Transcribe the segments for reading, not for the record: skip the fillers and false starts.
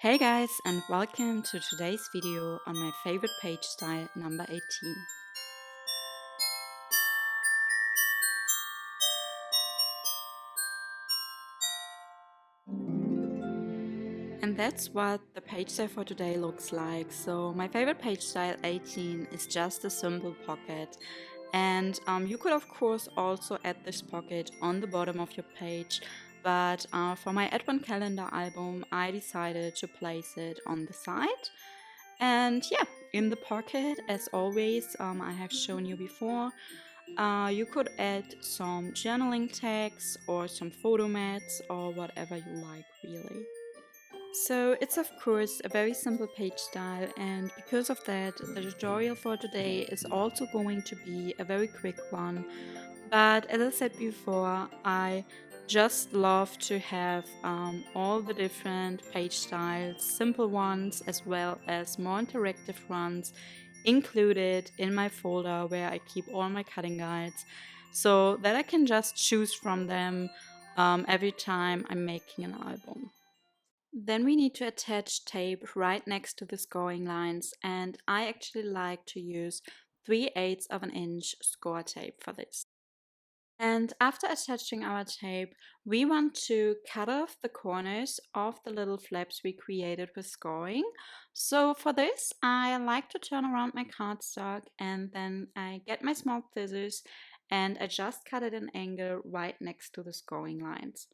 Hey guys, and welcome to today's video on my favorite page style number 18. And that's what the page style for today looks like. So my favorite page style 18 is just a simple pocket. And you could of course also add this pocket on the bottom of your page. But for my Advent calendar album, I decided to place it on the side. And yeah, in the pocket, as always, I have shown you before, you could add some journaling tags or some photo mats or whatever you like, really. So it's of course a very simple page style, and because of that, the tutorial for today is also going to be a very quick one. But as I said before, I just love to have all the different page styles, simple ones as well as more interactive ones, included in my folder where I keep all my cutting guides, so that I can just choose from them every time I'm making an album. Then we need to attach tape right next to the scoring lines, and I actually like to use 3/8 of an inch score tape for this. And after attaching our tape, we want to cut off the corners of the little flaps we created with scoring. So for this, I like to turn around my cardstock and then I get my small scissors and I just cut at an angle right next to the scoring lines.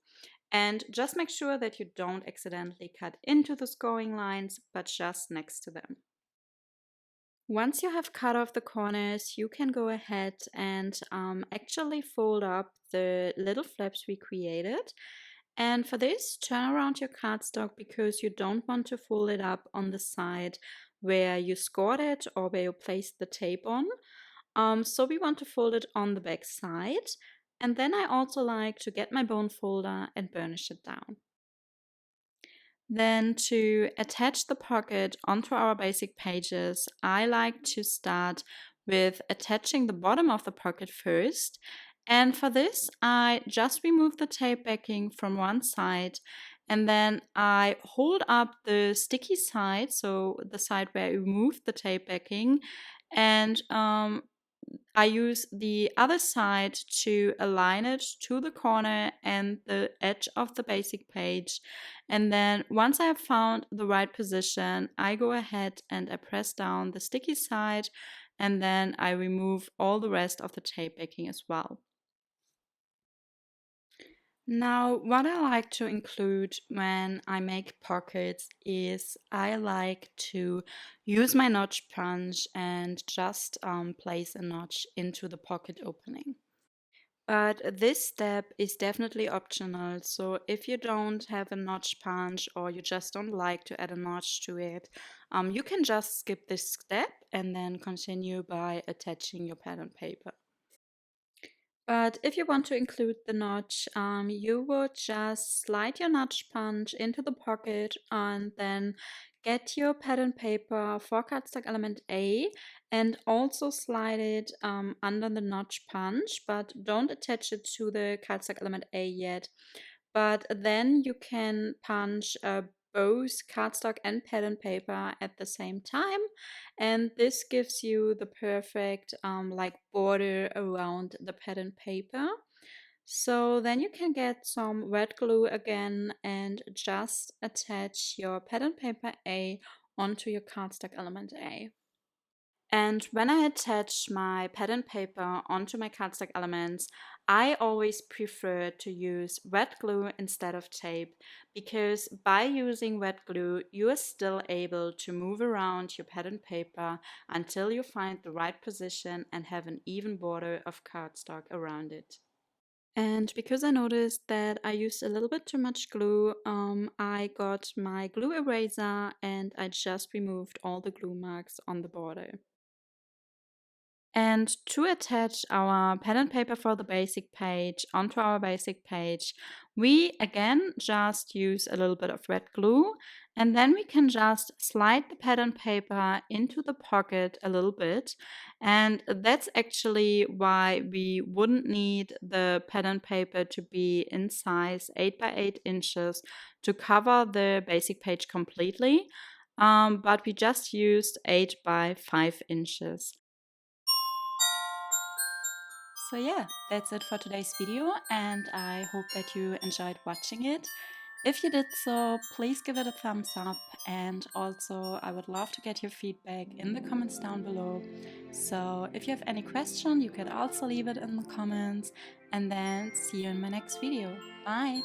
And just make sure that you don't accidentally cut into the scoring lines, but just next to them. Once you have cut off the corners, you can go ahead and actually fold up the little flaps we created. And for this, turn around your cardstock because you don't want to fold it up on the side where you scored it or where you placed the tape on. So we want to fold it on the back side. And then I also like to get my bone folder and burnish it down. Then to attach the pocket onto our basic pages, I like to start with attaching the bottom of the pocket first. And for this, I just remove the tape backing from one side and then I hold up the sticky side, so the side where I removed the tape backing, and I use the other side to align it to the corner and the edge of the basic page. And then once I have found the right position, I go ahead and I press down the sticky side and then I remove all the rest of the tape backing as well. Now, what I like to include when I make pockets is I like to use my notch punch and just place a notch into the pocket opening. But this step is definitely optional, so if you don't have a notch punch or you just don't like to add a notch to it, you can just skip this step and then continue by attaching your pattern paper. But if you want to include the notch, you would just slide your notch punch into the pocket and then get your pattern paper for cardstock element A and also slide it under the notch punch, but don't attach it to the cardstock element A yet. But then you can punch both cardstock and pattern paper at the same time, and this gives you the perfect like border around the pattern paper. So then you can get some red glue again and just attach your pattern paper A onto your cardstock element A. And when I attach my pattern paper onto my cardstock elements, I always prefer to use wet glue instead of tape, because by using wet glue, you are still able to move around your pattern paper until you find the right position and have an even border of cardstock around it. And because I noticed that I used a little bit too much glue, I got my glue eraser and I just removed all the glue marks on the border. And to attach our pen and paper for the basic page onto our basic page, we again just use a little bit of red glue, and then we can just slide the pen and paper into the pocket a little bit. And that's actually why we wouldn't need the pen and paper to be in size 8 by 8 inches to cover the basic page completely. But we just used 8 by 5 inches. So yeah, that's it for today's video, and I hope that you enjoyed watching it. If you did so, please give it a thumbs up, and also I would love to get your feedback in the comments down below. So if you have any question, you could also leave it in the comments, and then see you in my next video. Bye!